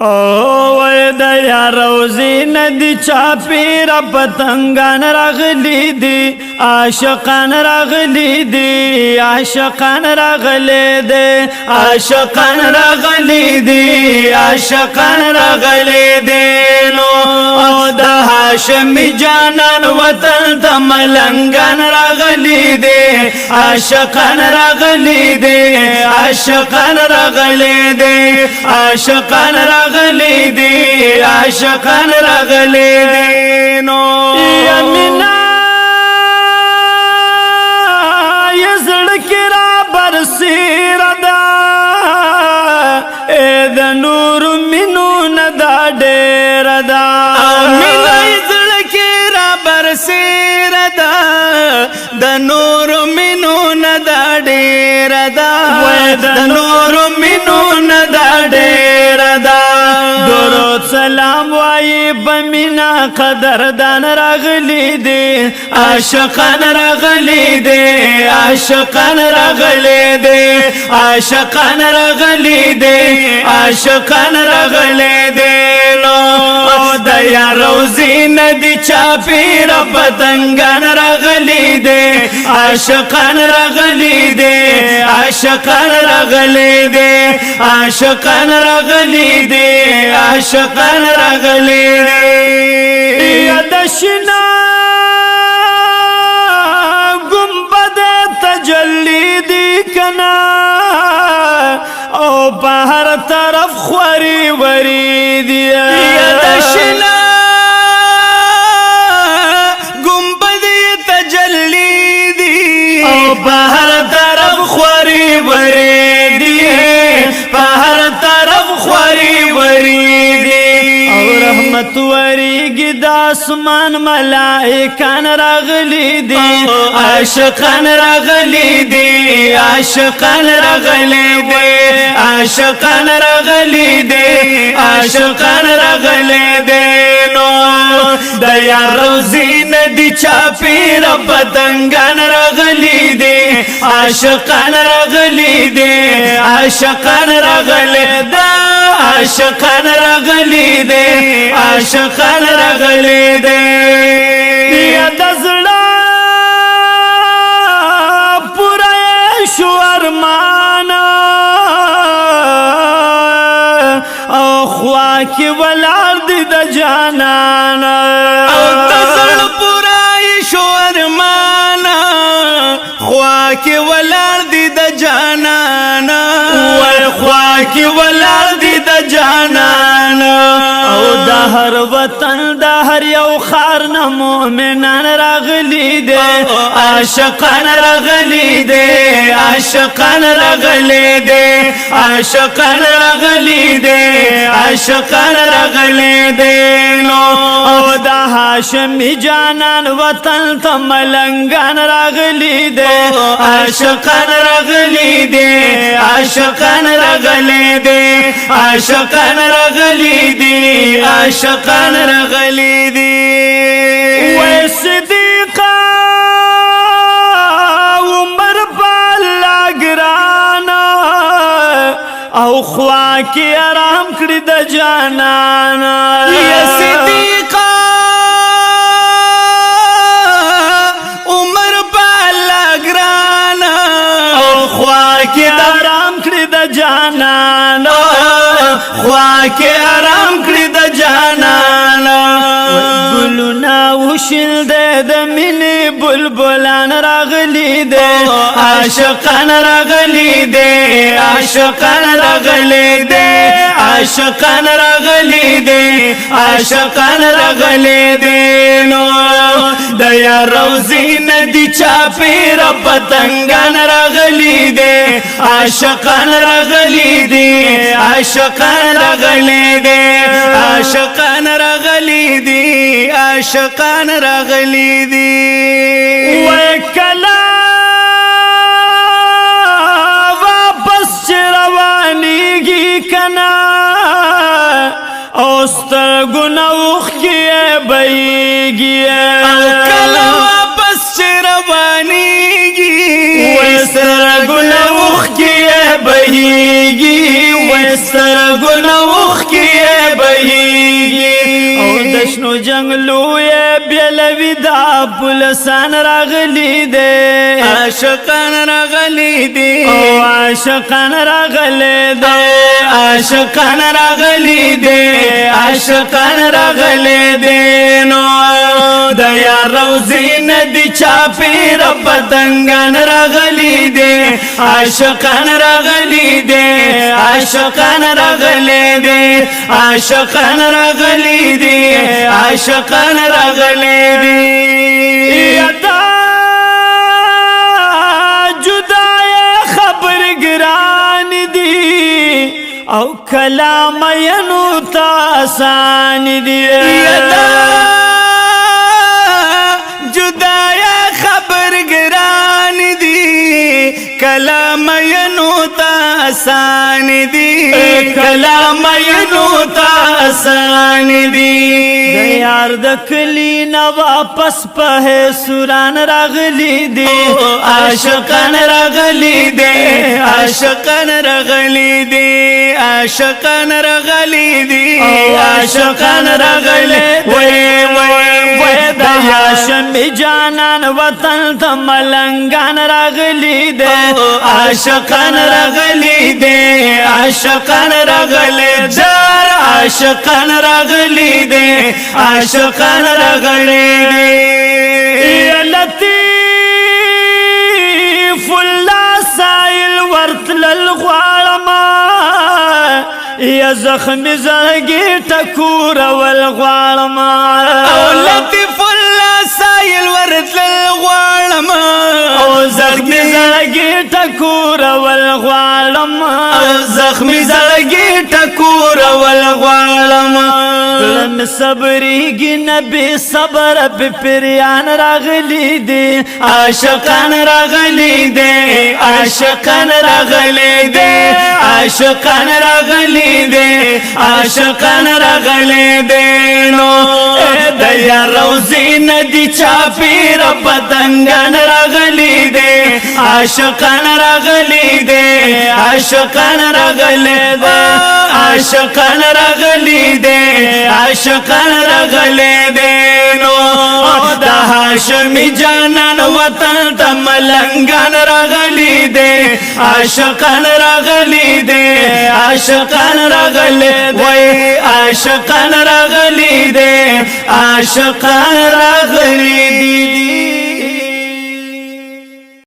وای د روزي ندی چاپیر پتنګان راغلی دی عاشقان راغلی دی عاشقان راغلی دی عاشقان راغلی دی عاشقان راغلی دی نو او د هاشمی جانان وطن ته ملنګان راغلی دی عاشقان راغلی دی عاشقان راغلی دی عاشقان راغلی دی عاشقان راغلی دی نو یمینا یزړکی را برسیر دا د نور مینو ندا ډیر دا مینا یزړکی را برسیر دا د نور مینو ندا ډیر دا د نور مینو ندا ډیر دا درود سلام وای بمینا قدردان راغلی دی عاشقان راغلی دی عاشقان راغلی دی عاشقان راغلی دی عاشقان راغلی دی نو د یا روزي ندی چاپیر پتنګان راغلی دی عاشقان راغلی دی عاشقان راغلی دی عاشقان راغلی دی عاشقان راغلی دی یادشنا گنبد تجلی دی کنا او په هر طرف خوری وری دی یادشنا گنبد تجلی دی او په هر طرف خوری وری دی په هر طرف خوری وری دی او رحمت وریگی د اسمان ملائکان راغلی دی عاشقان راغلی دی عاشقان راغلی دی عاشقان راغلی دی عاشقان راغلی دی نو د یا روزي ندی چاپیر پتنګان راغلی دی عاشقان راغلی دی عاشقان راغلی دی عاشقان راغلی دی عاشقان راغلی دی یا دزړه پورا شو ارمان او خوا کی ولار دی د جانان او دزړه پورا شو ارمان خوا کی ولار دی د جانان ور خوا کی ولار دی د جانان او د هر وطن د هر یو خار نه مؤمنان راغلی دی عاشقان راغلی دی عاشقان راغلی دی عاشقان راغلی دی عاشقان راغلی دی نو او د هاشمی جانان وطن ته ملنګان راغلی دی عاشقان راغلی دی عاشقان راغلی دی عاشقان راغلی دی عاشقان راغلی دی وای صدیقا عمر بالا ګرانا او خوا کی آرام کړی د جانان یا صدیقا عمر بالا ګرانا او خوا کی آرام کړی د جانان خوا کی آرام کړی د جانان ګلونا وشل د مینې بلبلان راغلی دی عاشقان راغلی دی عاشقان راغلی دی عاشقان راغلی دی عاشقان راغلی دی نو د یا روزي ندی چاپیر پتنګان راغلی دی عاشقان راغلی دی عاشقان راغلی دی عاشقان راغلی دی عاشقان راغلی دی وکلا واپس روانیږي کنا او سترګونه اوښکې بهیږي کلا واپس روانیږي سترګونه اوښکې بهیږي سرګونه وخ کې شنو جنگلو یې بیلوي دا پولسان راغلي دي عاشقان راغلي دي عاشقان راغلي دي عاشقان راغلي دي عاشقان راغلي دي نو د یار روزي ندي چاپیر پتنګان راغلي دي عاشقان راغلي دي عاشقان راغلي دي عاشقان راغلي دي عاشقان راغلي دي یدا جدای خبر گران دی او کلام ینو تاسان دی یدا جدای خبر گران دی کلام ینو تاسان دی کلام ینو تاسان دی یار د کلی نه واپس په سوران راغلی دی عاشقان راغلی دی عاشقان راغلی دی عاشقان راغلی دی عاشقان راغلی وای وای د هاشم جانان وطن ته ملنګان راغلی دی عاشقان راغلی دی عاشقان راغلی جار عاشقان راغلی دی عاشقان راغلی دی لطیف الله سایل ورتل الغوالما یا زخم زړګي ټکور والغوالما او لطیف الله سایل ورتل الغوالما او زخم زړګي ټکور والغوالما او زخم زړګي ټکور والغوالما لم صبرېږي نبي صبر په پریان راغلي دي عاشقان راغلي دي عاشقان راغلي دي عاشقان راغلي دي عاشقان راغلي دي نو د یار روزي ندي چاپیر پتنګان راغلي دي عاشقان راغلي دي عاشقان راغلي دي عاشقان راغلي دي عاشقان راغلي دي نو د هاشمي جانان وطن ته ملنګان راغلي دي عاشقان راغلي دي عاشقان راغلي وای عاشقان راغلي دي عاشقان راغلي دي